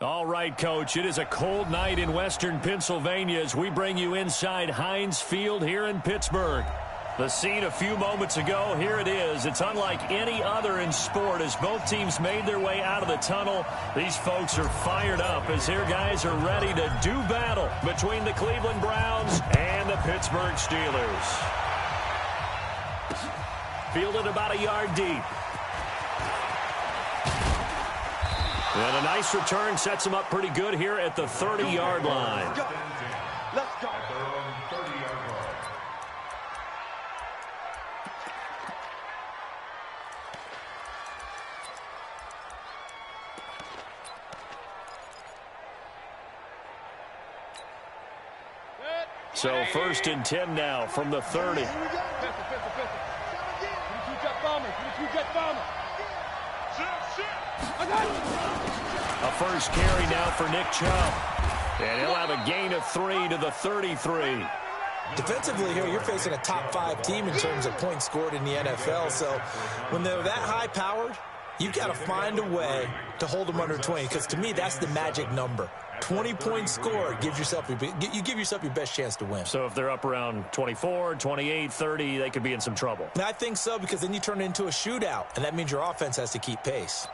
All right, Coach, it is a cold night in western Pennsylvania as we bring you inside Heinz Field here in Pittsburgh. The scene a few moments ago, here it is. It's unlike any other in sport as both teams made their way out of the tunnel. These folks are fired up as their guys are ready to do battle between the Cleveland Browns and the Pittsburgh Steelers. Fielded about a yard deep. And a nice return sets him up pretty good here at the 30-yard line. Let's go. Let's go. So 1st and 10 now from the 30. A first carry now for Nick Chubb. And he'll have a gain of 3 to the 33. Defensively here, you're facing a top 5 team in terms of points scored in the NFL. So when they're that high-powered, you've got to find a way to hold them under 20. Because to me, that's the magic number. 20 points scored gives yourself you give yourself your best chance to win. So if they're up around 24, 28, 30, they could be in some trouble. And I think so, because then you turn it into a shootout, and that means your offense has to keep pace.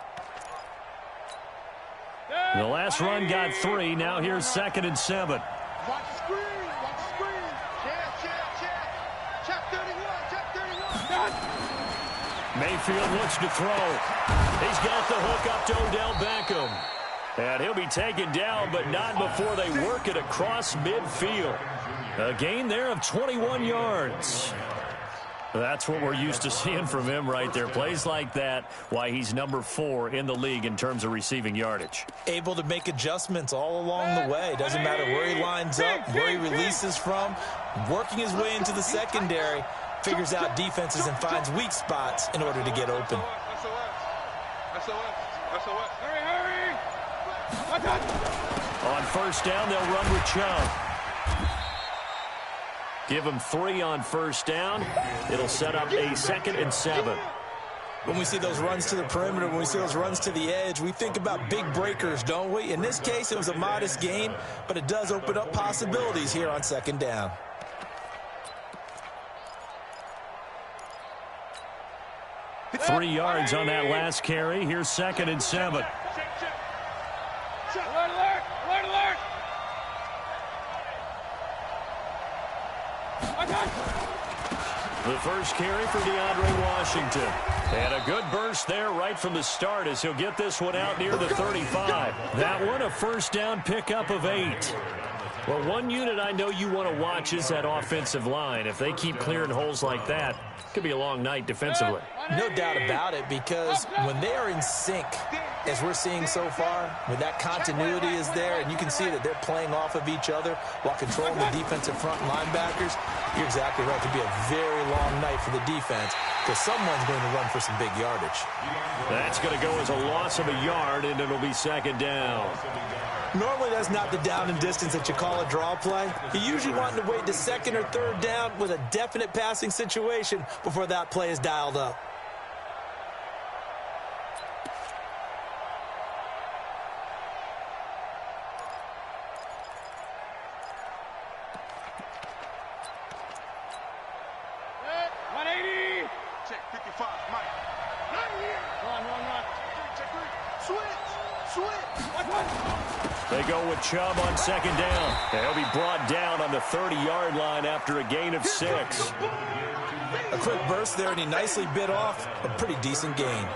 The last run got 3. Now here's 2nd and 7. Watch the screen. Watch the screen. Check 31. Check 31. Mayfield looks to throw. He's got the hook up to Odell Beckham. And he'll be taken down, but not before they work it across midfield. A gain there of 21 yards. That's what we're used to seeing from him right there. Plays like that, why he's number 4 in the league in terms of receiving yardage. Able to make adjustments all along the way. Doesn't matter where he lines up, where he releases from. Working his way into the secondary, figures out defenses and finds weak spots in order to get open. Hurry. On 1st down, they'll run with Chubb. Give him 3 on 1st down. It'll set up a 2nd and 7. When we see those runs to the perimeter, when we see those runs to the edge, we think about big breakers, don't we? In this case, it was a modest gain, but it does open up possibilities here on 2nd down. Three yards on that last carry. Here's 2nd and 7. Alert. The first carry for DeAndre Washington. And a good burst there right from the start as he'll get this one out near the 35. That one a 1st down pickup of 8. Well, one unit I know you want to watch is that offensive line. If they keep clearing holes like that, it could be a long night defensively. No doubt about it, because when they are in sync, as we're seeing so far, when that continuity is there and you can see that they're playing off of each other while controlling the defensive front linebackers, you're exactly right. It could be a very long night for the defense because someone's going to run for some big yardage. That's going to go as a loss of a yard, and it'll be 2nd down. Normally, that's not the down and distance that you call a draw play. You usually want to wait to 2nd or 3rd down with a definite passing situation before that play is dialed up. They go with Chubb on 2nd down. They'll be brought down on the 30-yard line after a gain of 6. A quick burst there, and he nicely bit off a pretty decent gain.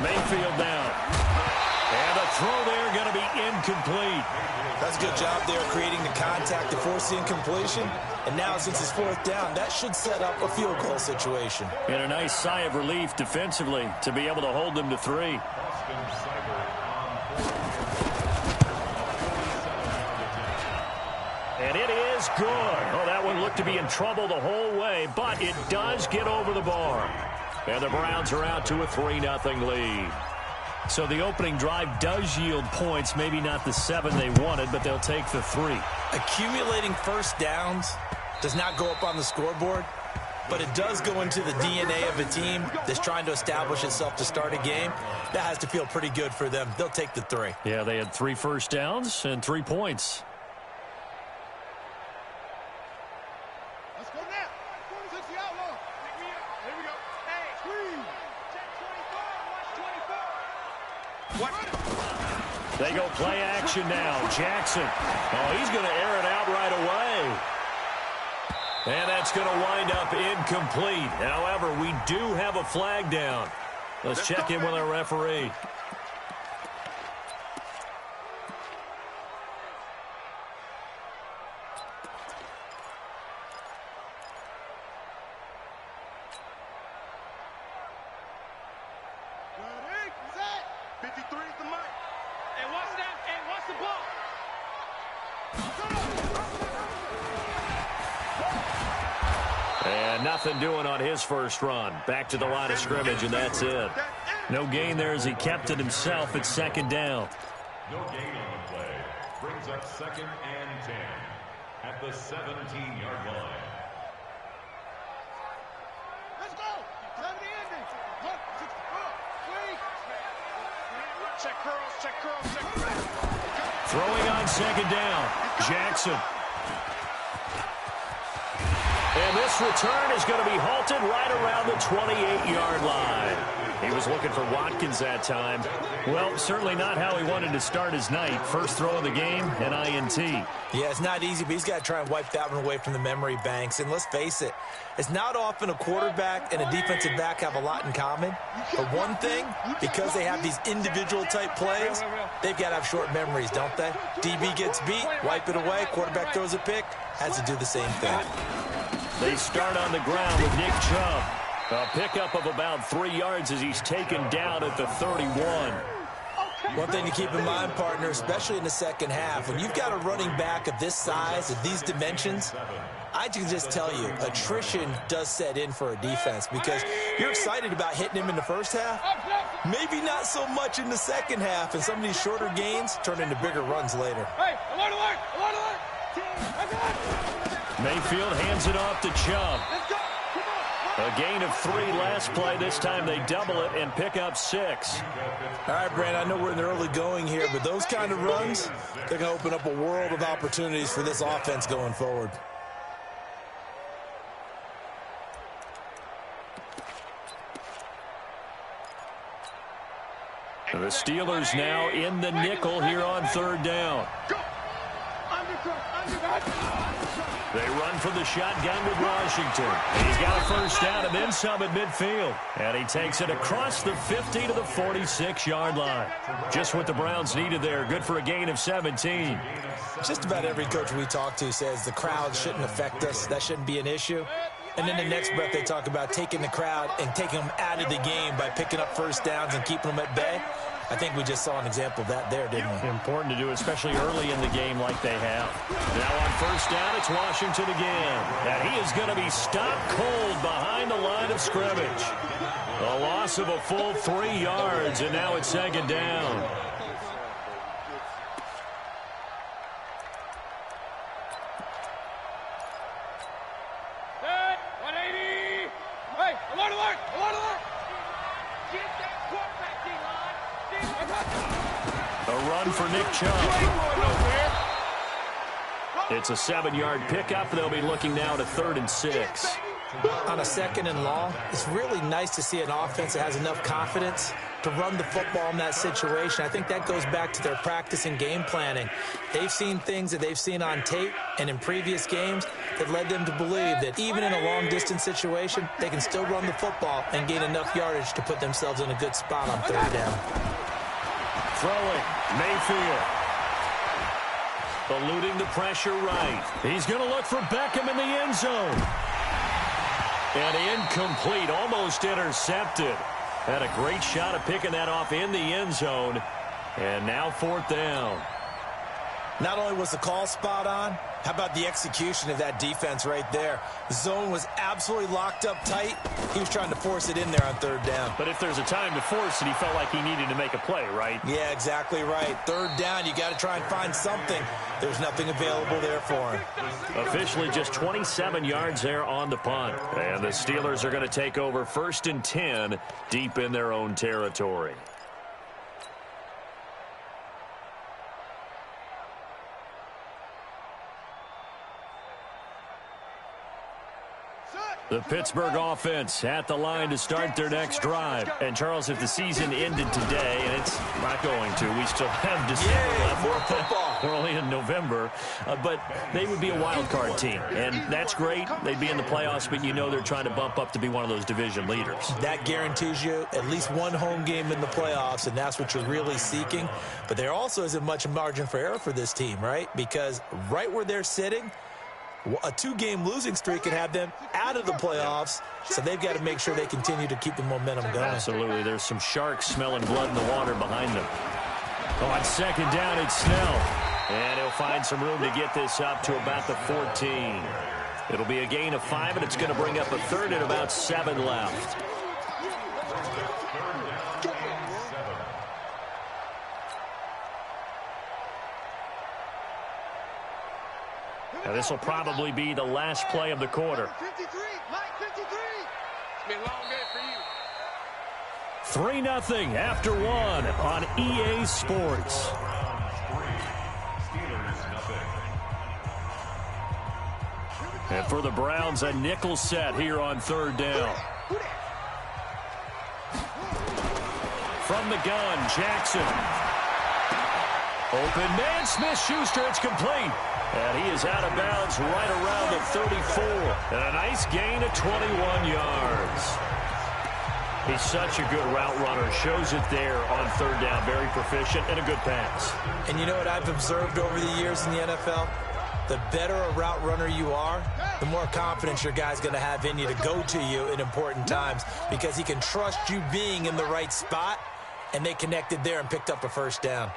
Mayfield down. And a throw there going to be incomplete. That's a good job there creating the contact to force the incompletion. And now since it's 4th down, that should set up a field goal situation. And a nice sigh of relief defensively to be able to hold them to 3. And it is good. Oh, that one looked to be in trouble the whole way, but it does get over the bar. And the Browns are out to a 3-0 lead. So the opening drive does yield points, maybe not the 7 they wanted, but they'll take the 3. Accumulating first downs does not go up on the scoreboard, but it does go into the DNA of a team that's trying to establish itself to start a game. That has to feel pretty good for them. They'll take the 3. Yeah, they had 3 first downs and 3 points. Let's go now. 60 outlaw. Pick me up. Here we go. Hey, screen. Check 24. Watch 24. What? They go play action now. Jackson. Oh, he's going to air it out right away. And that's going to wind up incomplete. However, we do have a flag down. Let's check in with our referee. Ready? Set. 53 is the mic. Hey, watch that. Hey, watch the ball. And nothing doing on his first run. Back to the line of scrimmage, and that's it. No gain there as he kept it himself at 2nd down. No gain on the play. Brings up 2nd and 10 at the 17-yard line. Let's go. Time to end it. 64. Wait. Check curls, check curls, check curls. Throwing on 2nd down. Jackson. And this return is going to be halted right around the 28-yard line. He was looking for Watkins that time. Well, certainly not how he wanted to start his night. First throw of the game, an INT. Yeah, it's not easy, but he's got to try and wipe that one away from the memory banks. And let's face it, it's not often a quarterback and a defensive back have a lot in common. But one thing, because they have these individual type plays, they've got to have short memories, don't they? DB gets beat, wipe it away, quarterback throws a pick, has to do the same thing. They start on the ground with Nick Chubb. A pickup of about 3 yards as he's taken down at the 31. One thing to keep in mind, partner, especially in the second half, when you've got a running back of this size, of these dimensions, I can just tell you, attrition does set in for a defense because you're excited about hitting him in the first half. Maybe not so much in the second half, and some of these shorter gains turn into bigger runs later. Hey, alert, alert, alert, alert. Mayfield hands it off to Chubb. Let's go. A gain of 3 last play. This time they double it and pick up 6. All right, Brand, I know we're in the early going here, but those kind of runs, they're going to open up a world of opportunities for this offense going forward. The Steelers now in the nickel here on 3rd down. They run from the shotgun with Washington. He's got a first down and then some at midfield. And he takes it across the 50 to the 46-yard line. Just what the Browns needed there. Good for a gain of 17. Just about every coach we talk to says the crowd shouldn't affect us. That shouldn't be an issue. And then the next breath they talk about taking the crowd and taking them out of the game by picking up first downs and keeping them at bay. I think we just saw an example of that there, didn't we? Important to do, especially early in the game like they have. Now on first down, it's Washington again. And he is going to be stopped cold behind the line of scrimmage. A loss of a full 3 yards, and now it's 2nd down. Set. 180. Hey, alert, alert, alert, alert. Get that quarterback, D-line. A run for Nick Chubb. It's a 7-yard pickup. They'll be looking now to 3rd and 6. On a 2nd and long, it's really nice to see an offense that has enough confidence to run the football in that situation. I think that goes back to their practice and game planning. They've seen things that they've seen on tape and in previous games that led them to believe that even in a long-distance situation, they can still run the football and gain enough yardage to put themselves in a good spot on 3rd down. Throwing, Mayfield. Eluding the pressure right. He's going to look for Beckham in the end zone. And incomplete, almost intercepted. Had a great shot of picking that off in the end zone. And now 4th down. Not only was the call spot on, how about the execution of that defense right there? The zone was absolutely locked up tight. He was trying to force it in there on third down. But if there's a time to force it, he felt like he needed to make a play, right? Yeah, exactly right. Third down, you got to try and find something. There's nothing available there for him. Officially just 27 yards there on the punt. And the Steelers are going to take over 1st and 10 deep in their own territory. The Pittsburgh offense at the line to start their next drive. And, Charles, if the season ended today, and it's not going to, we still have December left. More football. We're only in November. But they would be a wild card team. And that's great. They'd be in the playoffs, but you know they're trying to bump up to be one of those division leaders. That guarantees you at least one home game in the playoffs, and that's what you're really seeking. But there also isn't much margin for error for this team, right? Because right where they're sitting, a 2-game losing streak can have them out of the playoffs, so they've got to make sure they continue to keep the momentum going. Absolutely. There's some sharks smelling blood in the water behind them. On 2nd down, it's Snell. And he'll find some room to get this up to about the 14. It'll be a gain of 5, and it's going to bring up a 3rd and about 7 left. Now, this will probably be the last play of the quarter. 53, Mike 53. It's been a long day for you. 3-0 after 1 on EA Sports. And for the Browns, a nickel set here on 3rd down. From the gun, Jackson. Open man, Smith-Schuster, it's complete. And he is out of bounds right around the 34. And a nice gain of 21 yards. He's such a good route runner. Shows it there on 3rd down. Very proficient and a good pass. And you know what I've observed over the years in the NFL? The better a route runner you are, the more confidence your guy's going to have in you to go to you in important times, because he can trust you being in the right spot, and they connected there and picked up a 1st down.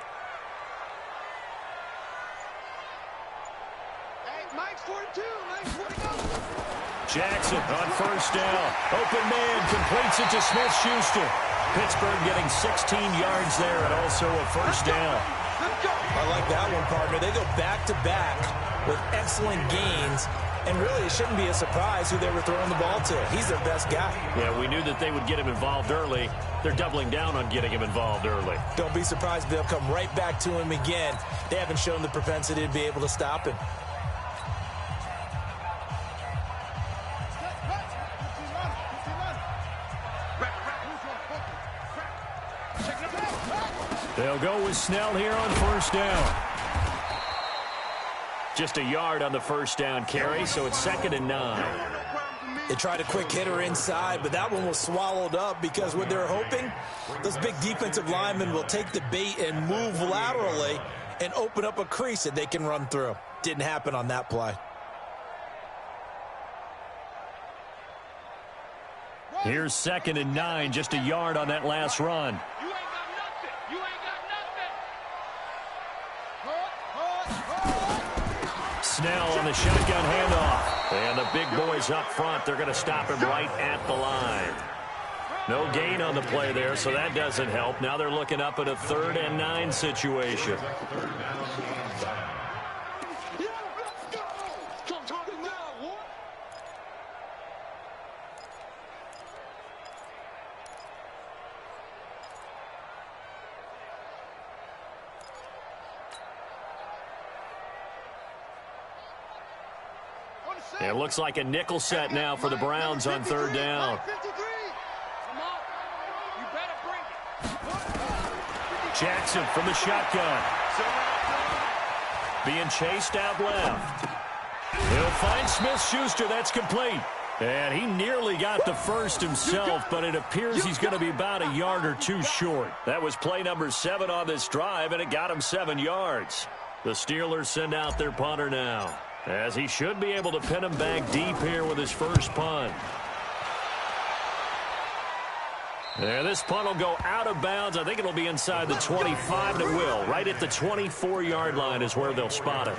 Jackson on 1st down. Open man completes it to Smith-Schuster. Pittsburgh getting 16 yards there and also a 1st down. I like that one, partner. They go back-to-back with excellent gains, and really it shouldn't be a surprise who they were throwing the ball to. He's their best guy. Yeah, we knew that they would get him involved early. They're doubling down on getting him involved early. Don't be surprised if they'll come right back to him again. They haven't shown the propensity to be able to stop him. They'll go with Snell here on 1st down. Just a yard on the 1st down carry, so it's 2nd and 9. They tried a quick hitter inside, but that one was swallowed up because what they're hoping, those big defensive linemen will take the bait and move laterally and open up a crease that they can run through. Didn't happen on that play. Here's 2nd and 9, just a yard on that last run. Snell on the shotgun handoff. And the big boys up front, they're going to stop him right at the line. No gain on the play there, so that doesn't help. Now they're looking up at a 3rd and 9 situation. It looks like a nickel set now for the Browns on 3rd down. Jackson from the shotgun. Being chased out left. He'll find Smith-Schuster. That's complete. And he nearly got the 1st himself, but it appears he's going to be about a yard or 2 short. That was play number 7 on this drive, and it got him 7 yards. The Steelers send out their punter now, as he should be able to pin him back deep here with his first punt. There, this punt will go out of bounds. I think it'll be inside the 25, and it will. Right at the 24-yard line is where they'll spot it.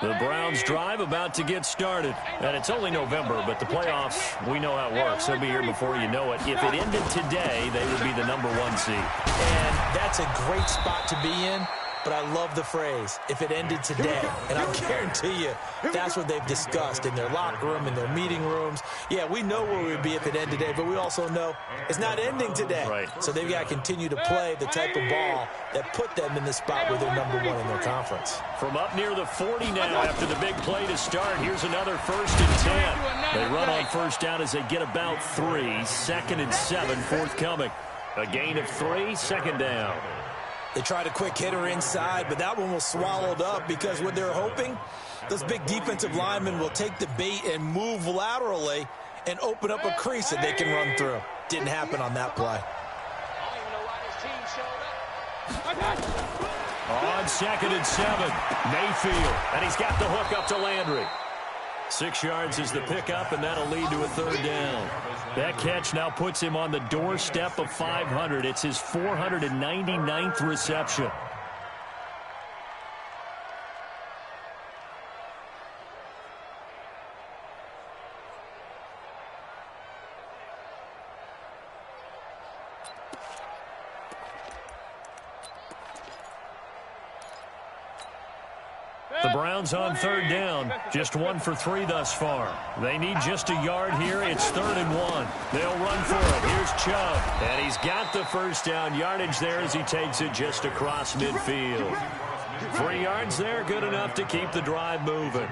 The Browns drive about to get started. And it's only November, but the playoffs, we know how it works. They'll be here before you know it. If it ended today, they would be the #1 seed. And that's a great spot to be in. But I love the phrase, if it ended today. And I guarantee you, that's what they've discussed in their locker room, in their meeting rooms. Yeah, we know where we would be if it ended today, but we also know it's not ending today. Right. So they've got to continue to play the type of ball that put them in the spot where they're #1 in their conference. From up near the 40 now after the big play to start, here's another 1st and 10. They run on first down as they get about 3. 2nd and 7 forthcoming. A gain of 3, 2nd down. They tried a quick hitter inside, but that one was swallowed up because what they're hoping, those big defensive linemen will take the bait and move laterally and open up a crease that they can run through. Didn't happen on that play. On 2nd and 7, Mayfield, and he's got the hook up to Landry. 6 yards is the pickup, and that'll lead to a 3rd down. That catch now puts him on the doorstep of 500. It's his 499th reception. The Browns on 3rd down, just 1 for 3 thus far. They need just a yard here. It's 3rd and 1. They'll run for it. Here's Chubb, and he's got the 1st down yardage there as he takes it just across midfield. 3 yards there, good enough to keep the drive moving.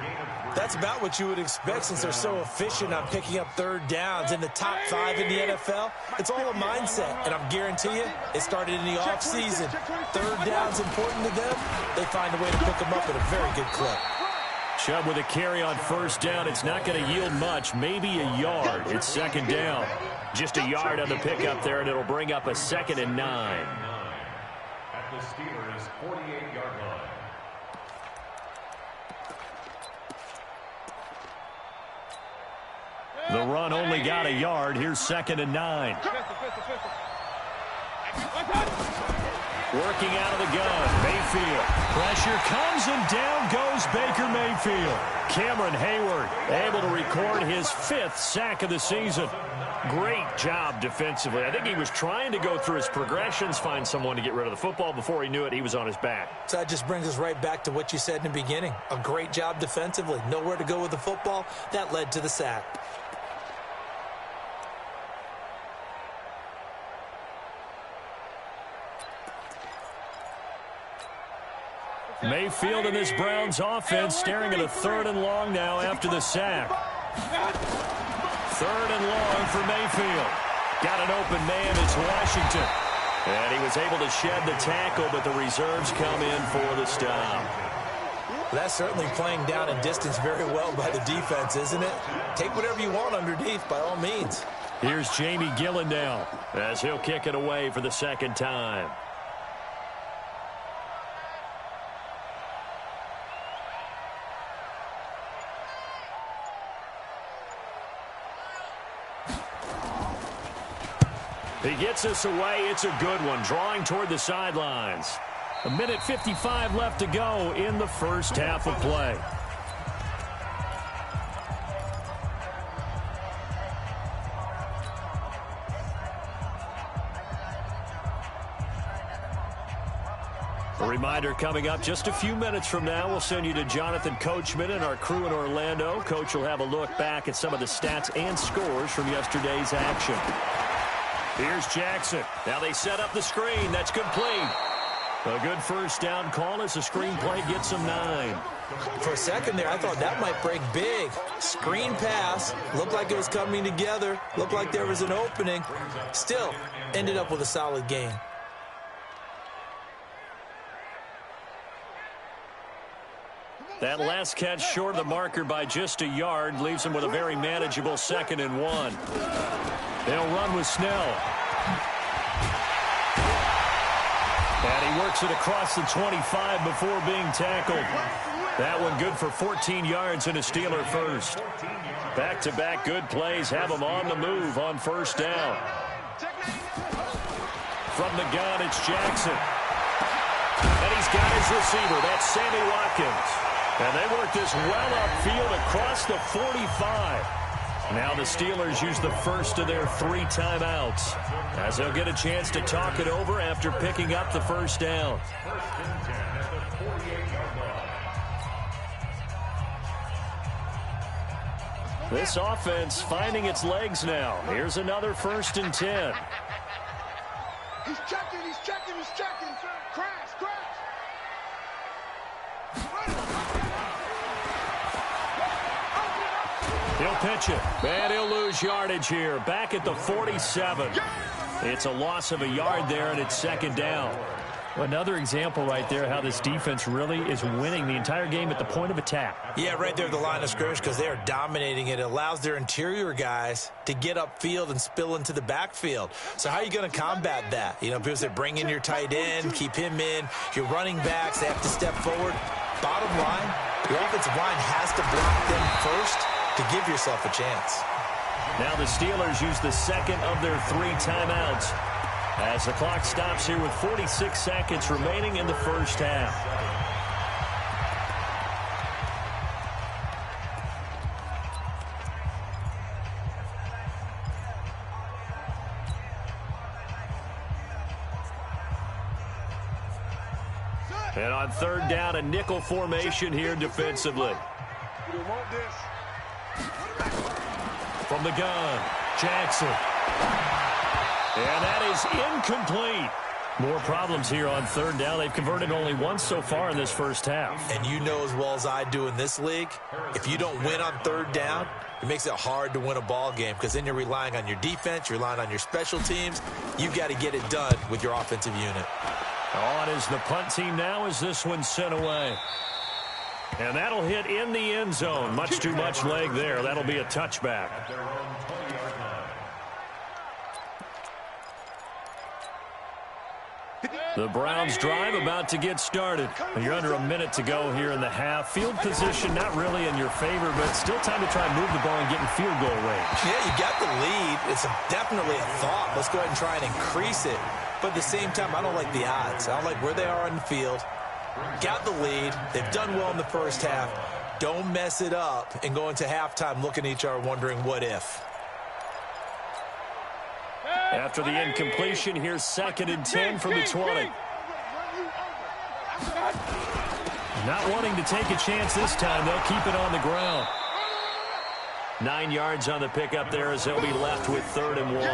That's about what you would expect since they're so efficient on picking up 3rd downs. In the top 5 in the NFL, it's all a mindset. And I'm guarantee you, it started in the offseason. 3rd down's important to them. They find a way to pick them up at a very good clip. Chubb with a carry on 1st down. It's not going to yield much, maybe a yard. It's 2nd down. Just a yard on the pickup there, and it'll bring up a 2nd and 9. At the Steelers' 48-yard line. The run only got a yard. Here's 2nd and 9. Working out of the gun, Mayfield. Pressure comes, and down goes Baker Mayfield. Cameron Hayward able to record his 5th sack of the season. Great job defensively. I think he was trying to go through his progressions, find someone to get rid of the football. Before he knew it, he was on his back. So that just brings us right back to what you said in the beginning. A great job defensively. Nowhere to go with the football. That led to the sack. Mayfield and this Browns offense staring at a 3rd and long now after the sack. 3rd and long for Mayfield. Got an open man. It's Washington. And he was able to shed the tackle, but the reserves come in for the stop. That's certainly playing down and distance very well by the defense, isn't it? Take whatever you want underneath, by all means. Here's Jamie Gillendow as he'll kick it away for the 2nd time. He gets us away. It's a good one, drawing toward the sidelines. 1:55 left to go in the 1st half of play. A reminder coming up just a few minutes from now, we'll send you to Jonathan Coachman and our crew in Orlando. Coach will have a look back at some of the stats and scores from yesterday's action. Here's Jackson. Now they set up the screen. That's complete. A good 1st down call as the screen play gets him 9. For a second there, I thought that might break big. Screen pass. Looked like it was coming together. Looked like there was an opening. Still, ended up with a solid gain. That last catch short of the marker by just a yard leaves him with a very manageable 2nd and 1. They'll run with Snell. And he works it across the 25 before being tackled. That one good for 14 yards and a Steeler first. Back-to-back good plays have them on the move on first down. From the gun, it's Jackson. And he's got his receiver. That's Sammy Watkins. And they work this well upfield across the 45. Now the Steelers use the first of their 3 timeouts, as they'll get a chance to talk it over after picking up the first down. This offense finding its legs now. Here's another 1st and 10. He's checking, he's checking, he's checking. Crash, crash. He'll pitch it, and he'll lose yardage here. Back at the 47. It's a loss of a yard there, and it's 2nd down. Another example right there how this defense really is winning the entire game at the point of attack. Yeah, right there at the line of scrimmage, because they are dominating it. It allows their interior guys to get upfield and spill into the backfield. So how are you going to combat that? You know, because they bring in your tight end, keep him in. Your running backs, they have to step forward. Bottom line, your offensive line has to block them first to give yourself a chance. Now the Steelers use the 2nd of their 3 timeouts, as the clock stops here with 46 seconds remaining in the first half. And on 3rd down, a nickel formation here defensively. From the gun, Jackson. And that is incomplete. More problems here on 3rd down. They've converted only once so far in this first half. And you know as well as I do in this league, if you don't win on 3rd down, it makes it hard to win a ball game, because then you're relying on your defense, you're relying on your special teams. You've got to get it done with your offensive unit. On is the punt team now as this one's sent away. And that'll hit in the end zone. Much too much leg there. That'll be a touchback. The Browns drive about to get started. You're under a minute to go here in the half. Field position not really in your favor, but still time to try and move the ball and get in field goal range. Yeah, you got the lead. It's definitely a thought. Let's go ahead and try and increase it. But at the same time, I don't like the odds. I don't like where they are on the field. Got the lead. They've done well in the first half. Don't mess it up and go into halftime looking at each other wondering what if. After the incompletion, here's 2nd and 10 from the 20. Not wanting to take a chance this time. They'll keep it on the ground. 9 yards on the pickup there as they'll be left with 3rd and 1.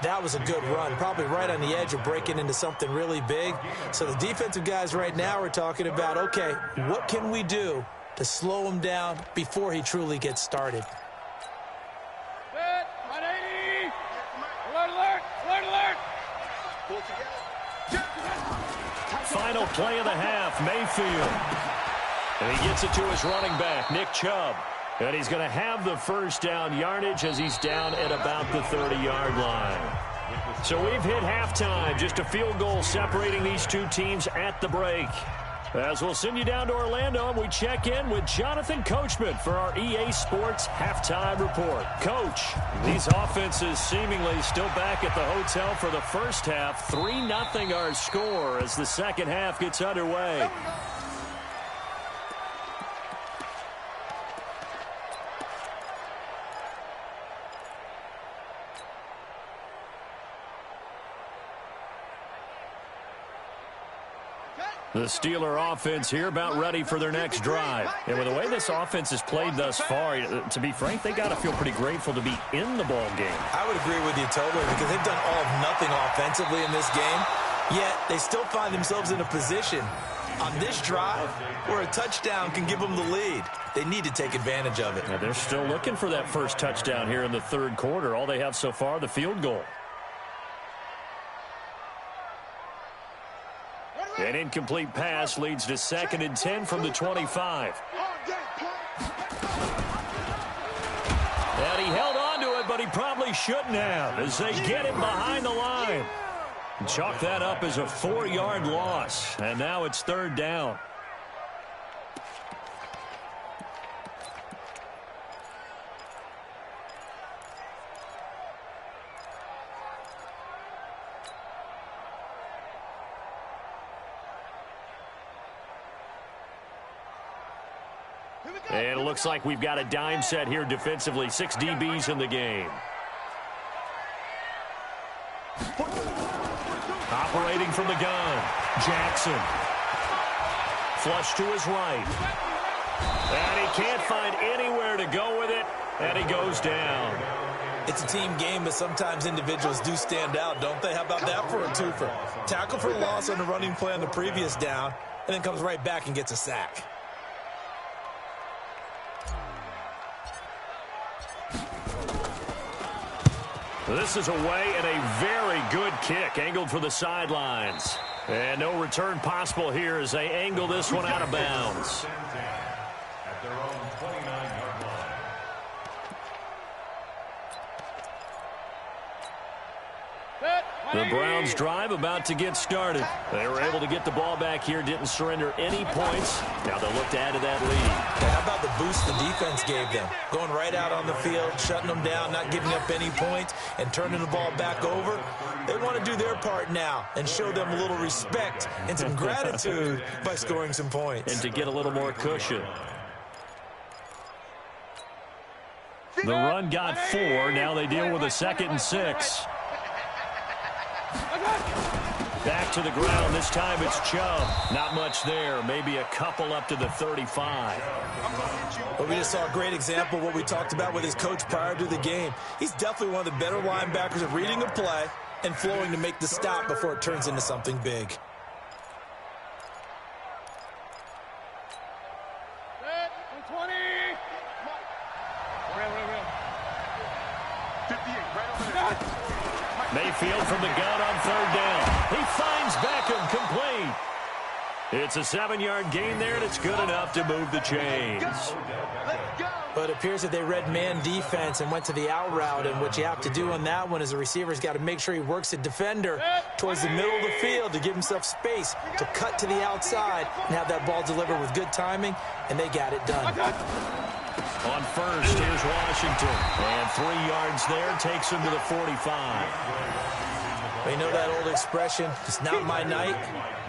That was a good run, probably right on the edge of breaking into something really big. So the defensive guys right now are talking about, okay, what can we do to slow him down before he truly gets started? Final play of the half, Mayfield. And he gets it to his running back, Nick Chubb. And he's going to have the first down yardage as he's down at about the 30-yard line. So we've hit halftime. Just a field goal separating these two teams at the break. As we'll send you down to Orlando, and we check in with Jonathan Coachman for our EA Sports Halftime Report. Coach, these offenses seemingly still back at the hotel for the first half. 3-0 our score as the second half gets underway. The Steeler offense here about ready for their next drive. And with the way this offense has played thus far, to be frank, they got to feel pretty grateful to be in the ball game. I would agree with you totally, because they've done all of nothing offensively in this game, yet they still find themselves in a position on this drive where a touchdown can give them the lead. They need to take advantage of it. Yeah, they're still looking for that first touchdown here in the third quarter. All they have so far, the field goal. An incomplete pass leads to 2nd and 10 from the 25. And he held on to it, but he probably shouldn't have as they get him behind the line. And chalk that up as a 4-yard loss. And now it's 3rd down. And it looks like we've got a dime set here defensively. 6 DBs in the game. Operating from the gun, Jackson. Flush to his right. And he can't find anywhere to go with it, and he goes down. It's a team game, but sometimes individuals do stand out, don't they? How about that for a twofer? Tackle for loss on the running play on the previous down, and then comes right back and gets a sack. This is away and a very good kick, angled for the sidelines. And no return possible here as they angle this one out of bounds. At their own 29-yard line. The Browns' drive about to get started. They were able to get the ball back here, didn't surrender any points. Now they'll look to add to that lead. How about the boost the defense gave them? Going right out on the field, shutting them down, not giving up any points, and turning the ball back over. They want to do their part now and show them a little respect and some gratitude by scoring some points. And to get a little more cushion. The run got 4. Now they deal with a 2nd and 6. Back to the ground. This time it's Chubb. Not much there. Maybe a couple up to the 35. Well, we just saw a great example of what we talked about with his coach prior to the game. He's definitely one of the better linebackers at reading a play and flowing to make the stop before it turns into something big. Mayfield from the gun on 3rd down. He finds Beckham complete. It's a 7-yard gain there, and it's good enough to move the chains. But it appears that they read man defense and went to the out route, and what you have to do on that one is the receiver's got to make sure he works the defender towards the middle of the field to give himself space to cut to the outside and have that ball delivered with good timing, and they got it done. On first, here's Washington. And 3 yards there, takes him to the 45. You know that old expression, it's not my night?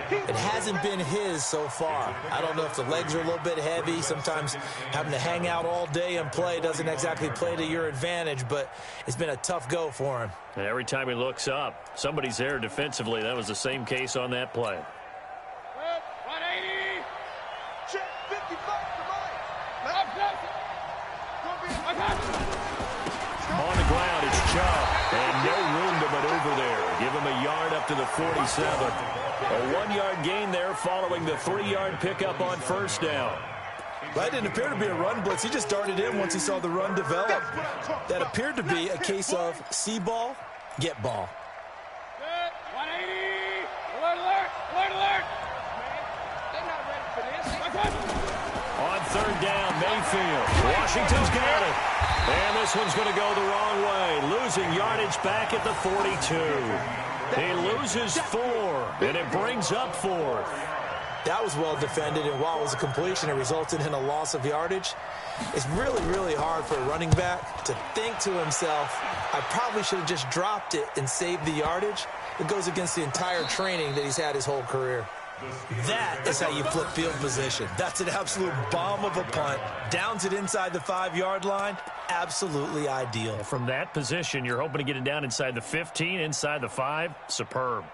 It hasn't been his so far. I don't know if the legs are a little bit heavy. Sometimes having to hang out all day and play doesn't exactly play to your advantage, but it's been a tough go for him. And every time he looks up, somebody's there defensively. That was the same case on that play. 180. Check 55 to Mike. On the ground, it's Chubb. And no room to maneuver there. Give him a yard up to the 47. A 1-yard gain there following the 3-yard pickup on 1st down. That didn't appear to be a run blitz. He just darted in once he saw the run develop. That appeared to be a case of see ball, get ball. 180. Alert, alert, alert, alert. They're not ready for this. On 3rd down, Mayfield. Washington's got it. And this one's going to go the wrong way. Losing yardage back at the 42. He loses 4, and it brings up 4th. That was well defended, and while it was a completion, it resulted in a loss of yardage. It's really, really hard for a running back to think to himself, I probably should have just dropped it and saved the yardage. It goes against the entire training that he's had his whole career. That is how you flip field position. That's an absolute bomb of a punt. Downs it inside the 5-yard line. Absolutely ideal. From that position, you're hoping to get it down inside the 15, inside the 5. Superb.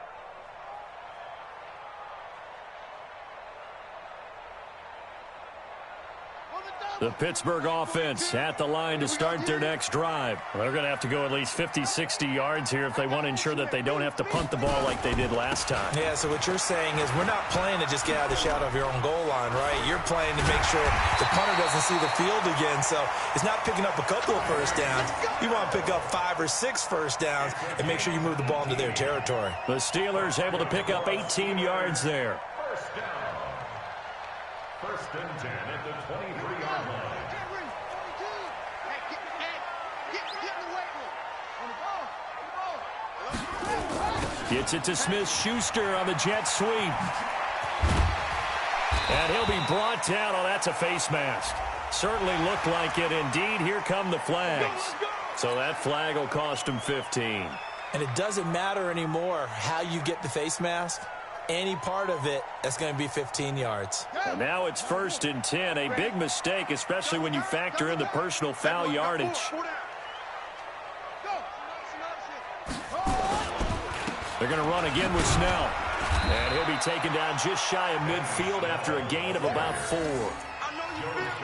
The Pittsburgh offense at the line to start their next drive. They're going to have to go at least 50, 60 yards here if they want to ensure that they don't have to punt the ball like they did last time. Yeah, so what you're saying is we're not playing to just get out of the shadow of your own goal line, right? You're playing to make sure the punter doesn't see the field again. So it's not picking up a couple of first downs. You want to pick up 5 or 6 first downs and make sure you move the ball into their territory. The Steelers able to pick up 18 yards there. First down. 1st and 10 at the 23-yard line. Gets it to Smith-Schuster on the jet sweep. And he'll be brought down. Oh, that's a face mask. Certainly looked like it. Indeed, here come the flags. So that flag will cost him 15. And it doesn't matter anymore how you get the face mask. any part of it, that's going to be 15 yards. And now it's 1st and 10. A big mistake, especially when you factor in the personal foul yardage. They're going to run again with Snell. And he'll be taken down just shy of midfield after a gain of about 4.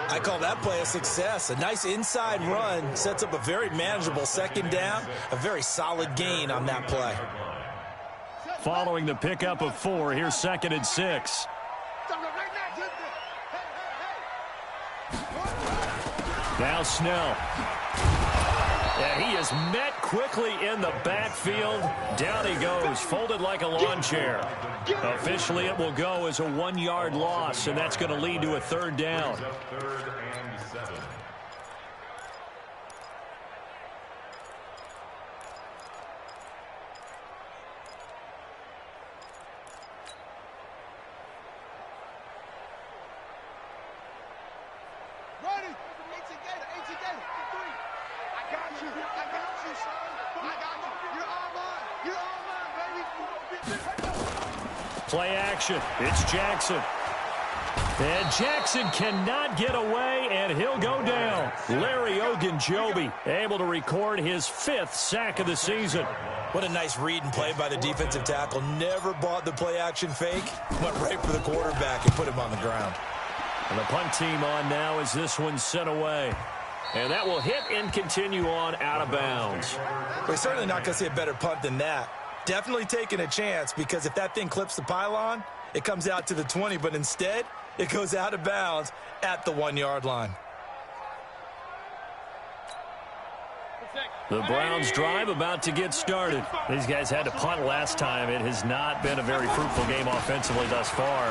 I call that play a success. A nice inside run sets up a very manageable 2nd down. A very solid gain on that play. Following the pickup of 4, here's 2nd and 6. Now Snell. And he is met quickly in the backfield. Down he goes, folded like a lawn chair. Officially, it will go as a 1-yard loss, and that's going to lead to a 3rd down. 3rd and 7. Play action. It's Jackson. And Jackson cannot get away, and he'll go down. Larry Ogunjobi able to record his 5th sack of the season. What a nice read and play by the defensive tackle. Never bought the play action fake. Went right for the quarterback and put him on the ground. And the punt team on now as this one's sent away. And that will hit and continue on out of bounds. We're certainly not going to see a better punt than that. Definitely taking a chance, because if that thing clips the pylon, it comes out to the 20, but instead it goes out of bounds at the 1-yard line. The Browns drive about to get started. These guys had to punt last time. It has not been a very fruitful game offensively thus far.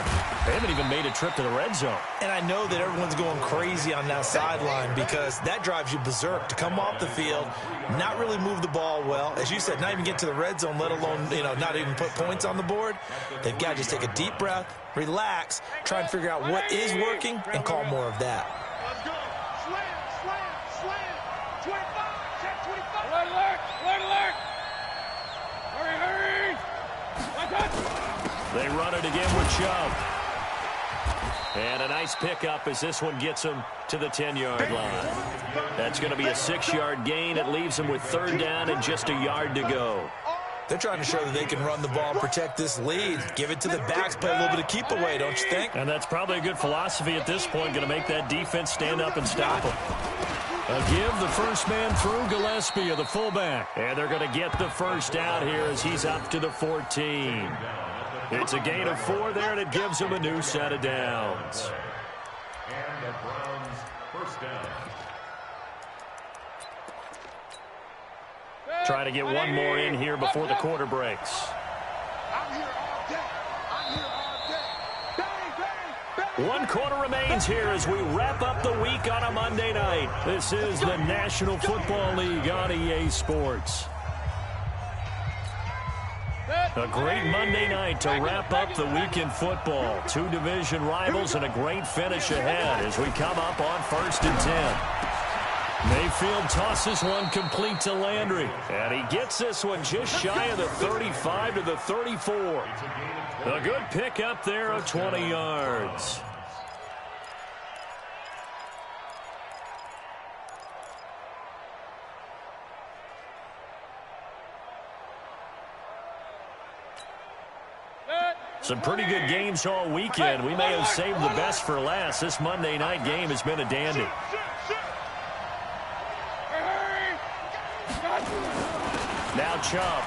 They haven't even made a trip to the red zone. And I know that everyone's going crazy on that sideline, because that drives you berserk to come off the field, not really move the ball well. As you said, not even get to the red zone, let alone, not even put points on the board. They've got to just take a deep breath, relax, try and figure out what is working, and call more of that. Let's go. Slam. 25. Check 25. Alert. Hurry. They run it again with Chubb. And a nice pickup as this one gets him to the 10-yard line. That's going to be a 6-yard gain. It leaves them with 3rd down and just a yard to go. They're trying to show that they can run the ball and protect this lead. Give it to the backs, play a little bit of keep away, don't you think? And that's probably a good philosophy at this point, going to make that defense stand up and stop them. Give the first man through Gillespie of the fullback. And they're going to get the first down here as he's up to the 14. It's a gain of 4 there, and it gives him a new set of downs. And the Browns' first down. Try to get one more in here before the quarter breaks. I'm here all day. Bang. 1 quarter remains here as we wrap up the week on a Monday night. This is the National Football League on EA Sports. A great Monday night to wrap up the week in football. 2 division rivals and a great finish ahead as we come up on 1st and 10. Mayfield tosses one complete to Landry. And he gets this one just shy of the 35 to the 34. A good pickup there of 20 yards. Some pretty good games all weekend. We may have saved the best for last. This Monday night game has been a dandy. Now Chubb.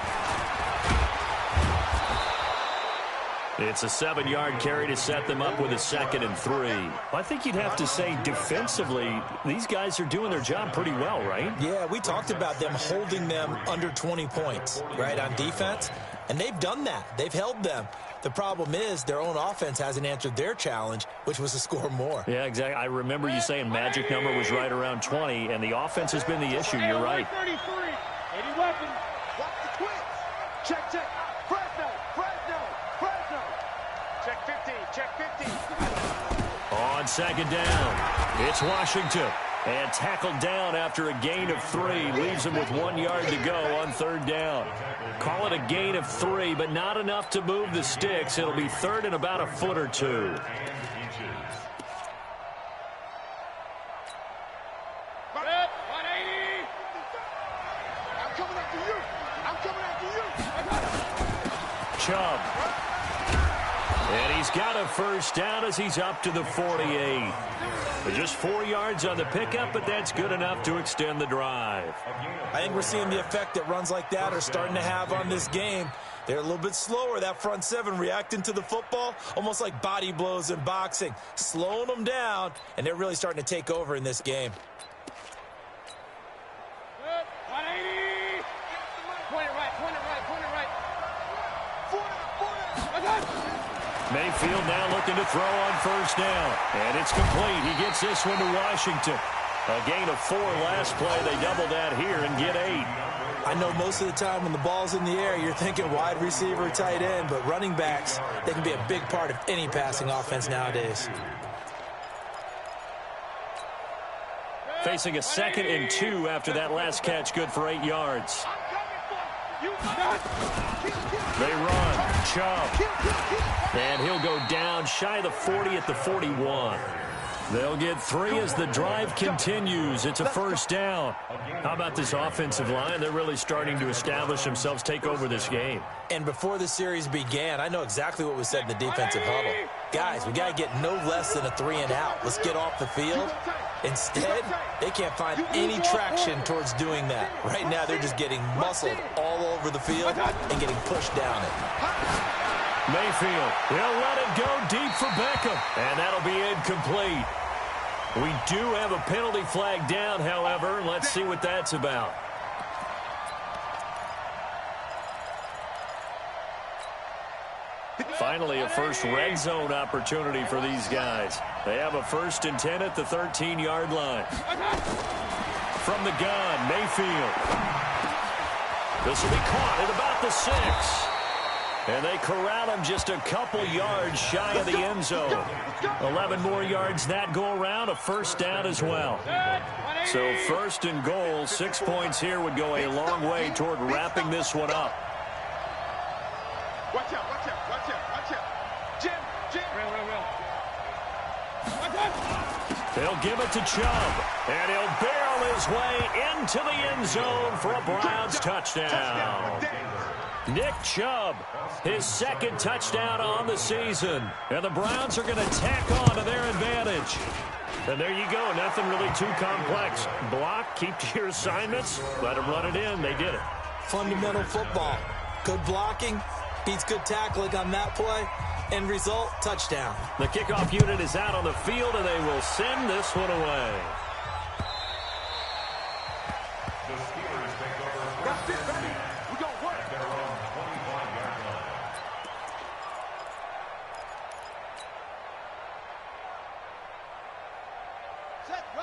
It's a 7-yard carry to set them up with a 2nd and 3. I think you'd have to say defensively, these guys are doing their job pretty well, right? Yeah, we talked about them holding them under 20 points, right, on defense. And they've done that. They've held them. The problem is their own offense hasn't answered their challenge, which was to score more. Yeah, exactly. I remember you saying magic number was right around 20, and the offense has been the issue. You're right. 33. 80 weapons. Watch the twins. Check. Fresno. Check 15. On 2nd down, it's Washington. And tackled down after a gain of 3. Leaves him with 1 yard to go on 3rd down. Call it a gain of 3, but not enough to move the sticks. It'll be 3rd and about a foot or 2. Chubb. And he's got a first down as he's up to the 48. But just 4 yards on the pickup, but that's good enough to extend the drive. I think we're seeing the effect that runs like that are starting to have on this game. They're a little bit slower, that front seven, reacting to the football, almost like body blows in boxing, slowing them down, and they're really starting to take over in this game. Mayfield now looking to throw on first down. And it's complete. He gets this one to Washington. A gain of 4 last play. They double that here and get 8. I know most of the time when the ball's in the air, you're thinking wide receiver, tight end, but running backs, they can be a big part of any passing offense nowadays. Facing a 2nd and 2 after that last catch, good for 8 yards. They run. Chubb. And he'll go down shy of the 40 at the 41. They'll get 3 as the drive continues. It's a first down. How about this offensive line? They're really starting to establish themselves, take over this game. And before the series began, I know exactly what was said in the defensive huddle. Guys, we got to get no less than a 3 and out. Let's get off the field. Instead, they can't find any traction towards doing that. Right now, they're just getting muscled all over the field and getting pushed down it. Mayfield, he'll let it go deep for Beckham, and that'll be incomplete. We do have a penalty flag down, however. Let's see what that's about. Finally, a first red zone opportunity for these guys. They have a 1st and 10 at the 13-yard line. From the gun, Mayfield. This will be caught at about the 6. And they corral him just a couple yards shy of the end zone. 11 more yards that go around, a first down as well. So 1st and goal, 6 points here would go a long way toward wrapping this one up. Watch out, watch out, watch out, watch out. Jim. They'll give it to Chubb, and he'll barrel his way into the end zone for a Browns touchdown. Nick Chubb, his 2nd touchdown on the season. And the Browns are going to tack on to their advantage. And there you go, nothing really too complex. Block, keep to your assignments, let them run it in. They did it. Fundamental football. Good blocking beats good tackling on that play. End result, touchdown. The kickoff unit is out on the field, and they will send this one away. The Steelers take over. That's it, baby. We're going to work. At their own 25-yard line.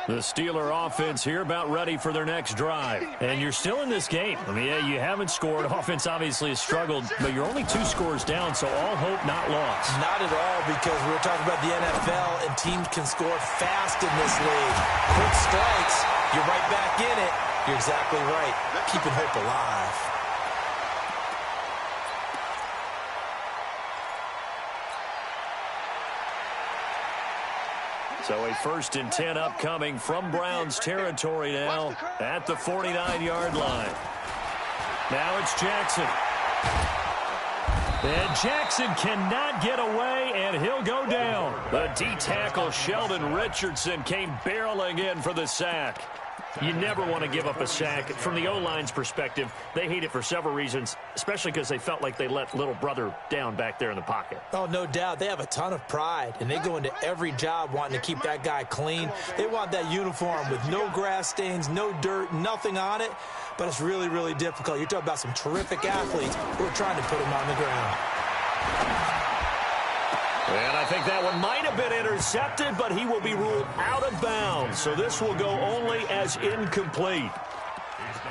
The Steeler offense here about ready for their next drive. And you're still in this game. I mean, yeah, you haven't scored. Offense obviously has struggled, but you're only 2 scores down, so all hope not lost. Not at all, because we were talking about the NFL, and teams can score fast in this league. Quick strikes, you're right back in it. You're exactly right. Keeping hope alive. So a 1st and 10 upcoming from Browns territory now at the 49-yard line. Now it's Jackson. And Jackson cannot get away, and he'll go down. The D-tackle Sheldon Richardson came barreling in for the sack. You never want to give up a sack. From the O-line's perspective, they hate it for several reasons, especially because they felt like they let little brother down back there in the pocket. Oh, no doubt. They have a ton of pride, and they go into every job wanting to keep that guy clean. They want that uniform with no grass stains, no dirt, nothing on it, but it's really, really difficult. You're talking about some terrific athletes who are trying to put him on the ground. And I think that one might have been intercepted, but he will be ruled out of bounds. So this will go only as incomplete.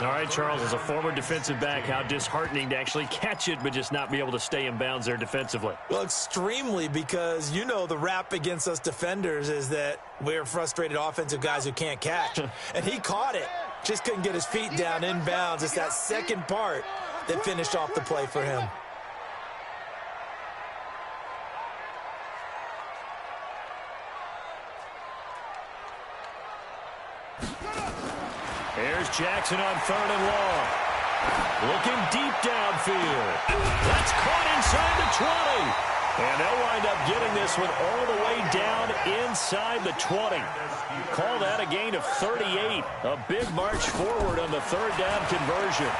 All right, Charles, as a former defensive back, how disheartening to actually catch it but just not be able to stay in bounds there defensively. Well, extremely, because you know the rap against us defenders is that we're frustrated offensive guys who can't catch. And he caught it, just couldn't get his feet down in bounds. It's that second part that finished off the play for him. Here's Jackson on 3rd and long. Looking deep downfield. That's caught inside the 20. And they'll wind up getting this one all the way down inside the 20. Call that a gain of 38. A big march forward on the 3rd down conversion.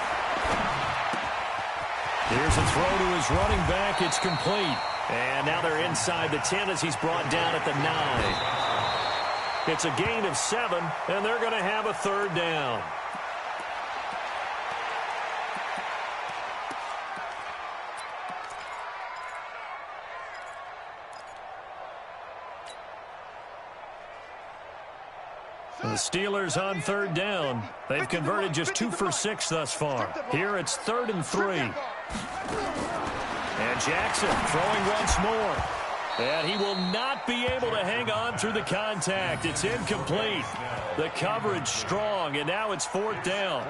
Here's a throw to his running back. It's complete. And now they're inside the 10 as he's brought down at the 9. It's a gain of 7, and they're going to have a 3rd down. The Steelers on 3rd down. They've converted just 2 for 6 thus far. Here it's 3rd and 3. And Jackson throwing once more. And he will not be able to hang on through the contact. It's incomplete. The coverage strong, and now it's 4th down.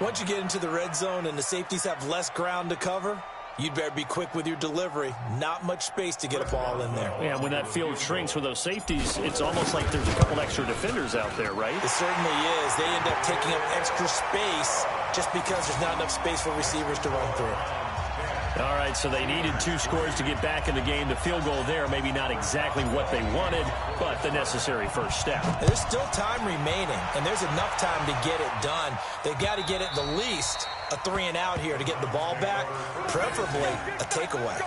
Once you get into the red zone and the safeties have less ground to cover, you'd better be quick with your delivery. Not much space to get a ball in there. Yeah, when that field shrinks with those safeties, it's almost like there's a couple extra defenders out there, right? It certainly is. They end up taking up extra space just because there's not enough space for receivers to run through. All right, so they needed 2 scores to get back in the game. The field goal there, maybe not exactly what they wanted, but the necessary first step. There's still time remaining, and there's enough time to get it done. They've got to get at the least a 3 and out here to get the ball back, preferably a takeaway.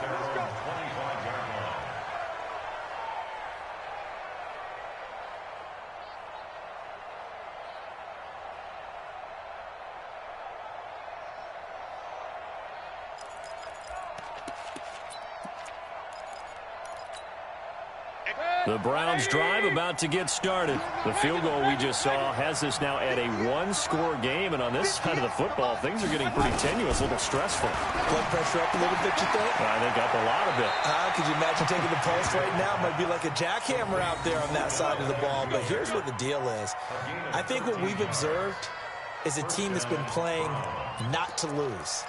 The Browns drive about to get started. The field goal we just saw has us now at a 1-score game, and on this side of the football, things are getting pretty tenuous, a little stressful. Blood pressure up a little bit, you think? I think up a lot of it. Could you imagine taking the pulse right now? It might be like a jackhammer out there on that side of the ball, but here's what the deal is. I think what we've observed is a team that's been playing not to lose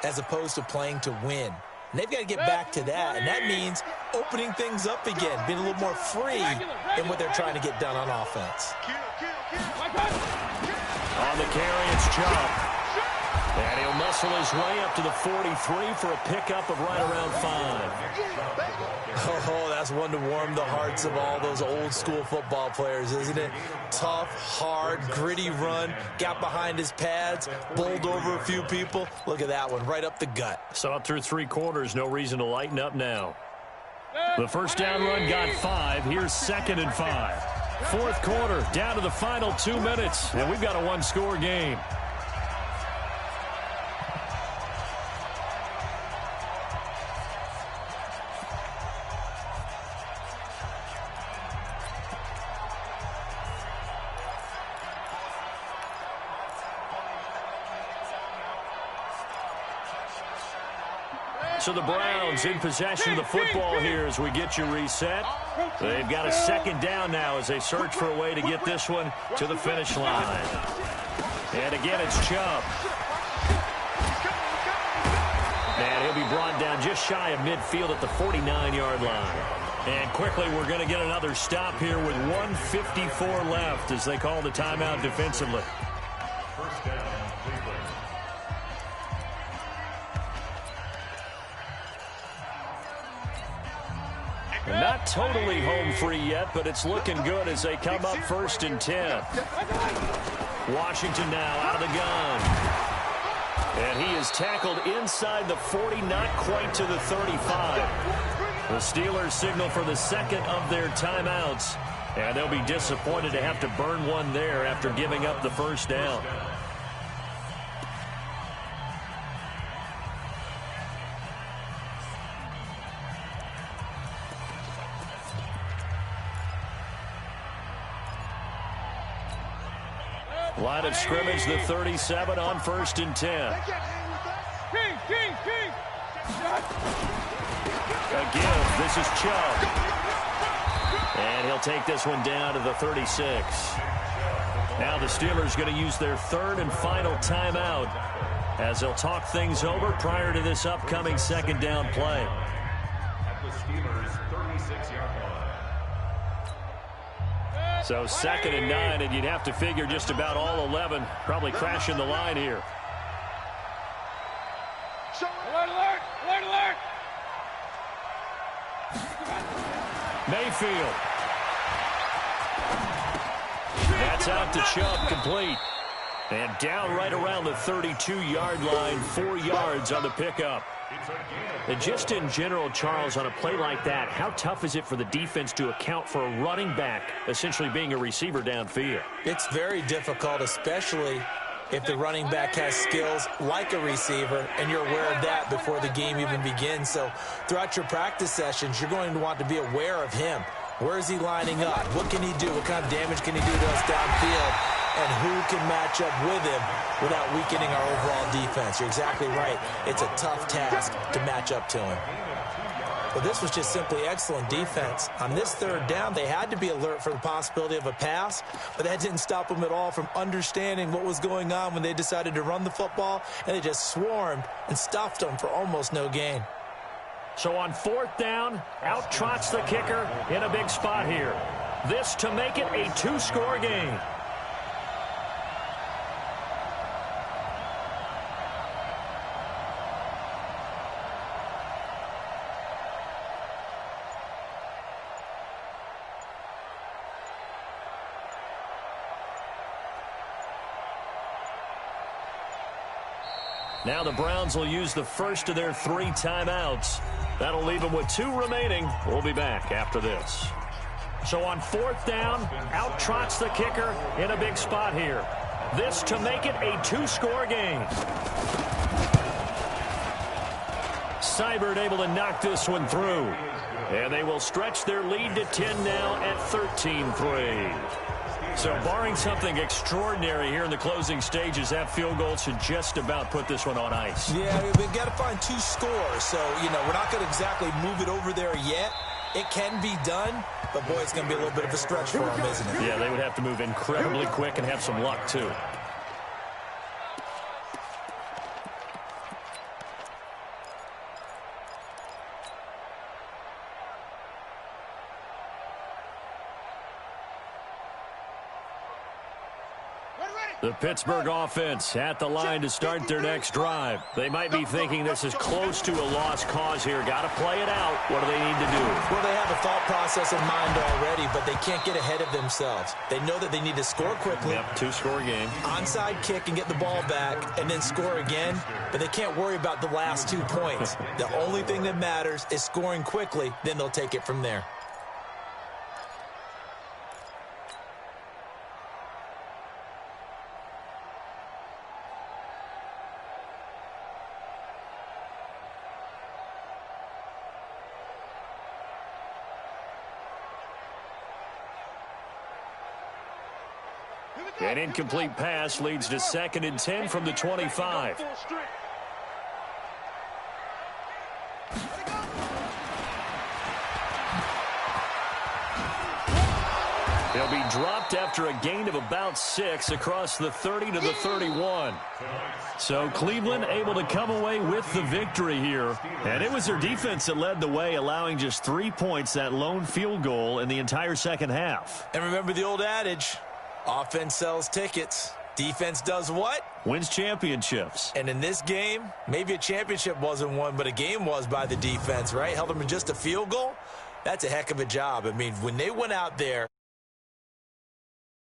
as opposed to playing to win. And they've got to get back to that, and that means opening things up again, being a little more free in what they're trying to get done on offense. On the carry, it's Chubb. And he'll muscle his way up to the 43 for a pickup of right around 5. Oh, that's one to warm the hearts of all those old-school football players, isn't it? Tough, hard, gritty run, got behind his pads, bowled over a few people. Look at that one, right up the gut. Saw it through 3 quarters, no reason to lighten up now. The first down run got 5. Here's 2nd and 5. 4th quarter, down to the final 2 minutes, and we've got a 1-score game. So the Browns in possession of the football here as we get you reset. They've got a 2nd down now as they search for a way to get this one to the finish line. And again, it's Chubb. And he'll be brought down just shy of midfield at the 49-yard line. And quickly, we're going to get another stop here with 1:54 left as they call the timeout defensively. First down, Cleveland. Not totally home free yet, but it's looking good as they come up 1st and 10. Washington now out of the gun. And he is tackled inside the 40, not quite to the 35. The Steelers signal for the 2nd of their timeouts. And they'll be disappointed to have to burn one there after giving up the 1st down. Line of scrimmage, the 37 on 1st and 10. A give. This is Chubb. And he'll take this one down to the 36. Now the Steelers going to use their 3rd and final timeout as they'll talk things over prior to this upcoming 2nd down play. At the Steelers' 36-yard line. So 2nd and 9, and you'd have to figure just about all 11 probably crashing the line here. Alert, alert, alert, alert. Mayfield. That's out to Chubb, complete. And down right around the 32-yard line, 4 yards on the pickup. And just in general, Charles, on a play like that, how tough is it for the defense to account for a running back essentially being a receiver downfield? It's very difficult, especially if the running back has skills like a receiver, and you're aware of that before the game even begins. So throughout your practice sessions, you're going to want to be aware of him. Where is he lining up? What can he do? What kind of damage can he do to us downfield? And who can match up with him without weakening our overall defense? You're exactly right. It's a tough task to match up to him. But this was just simply excellent defense. On this 3rd down, they had to be alert for the possibility of a pass, but that didn't stop them at all from understanding what was going on when they decided to run the football, and they just swarmed and stuffed them for almost no gain. So on 4th down, out trots the kicker in a big spot here. This to make it a 2-score game. Now the Browns will use the first of their 3 timeouts. That'll leave them with 2 remaining. We'll be back after this. So on 4th down, out trots the kicker in a big spot here. This to make it a 2-score game. Seibert able to knock this one through. And they will stretch their lead to 10 now at 13-3. So barring something extraordinary here in the closing stages, that field goal should just about put this one on ice. Yeah, we've got to find 2 scores. So, you know, we're not going to exactly move it over there yet. It can be done, but, boy, it's going to be a little bit of a stretch for them, isn't it? Yeah, they would have to move incredibly quick and have some luck, too. The Pittsburgh offense at the line to start their next drive. They might be thinking this is close to a lost cause here. Got to play it out. What do they need to do? Well, they have a thought process in mind already, but they can't get ahead of themselves. They know that they need to score quickly. Yep, 2-score game. Onside kick and get the ball back and then score again, but they can't worry about the last 2 points. The only thing that matters is scoring quickly, then they'll take it from there. An incomplete pass leads to 2nd and 10 from the 25. He'll be dropped after a gain of about 6 across the 30 to the 31. So Cleveland able to come away with the victory here. And it was their defense that led the way, allowing just 3 points, that lone field goal in the entire second half. And remember the old adage, offense sells tickets. Defense does what? Wins championships. And in this game, maybe a championship wasn't won, but a game was by the defense, right? Held them to just a field goal. That's a heck of a job. I mean, when they went out there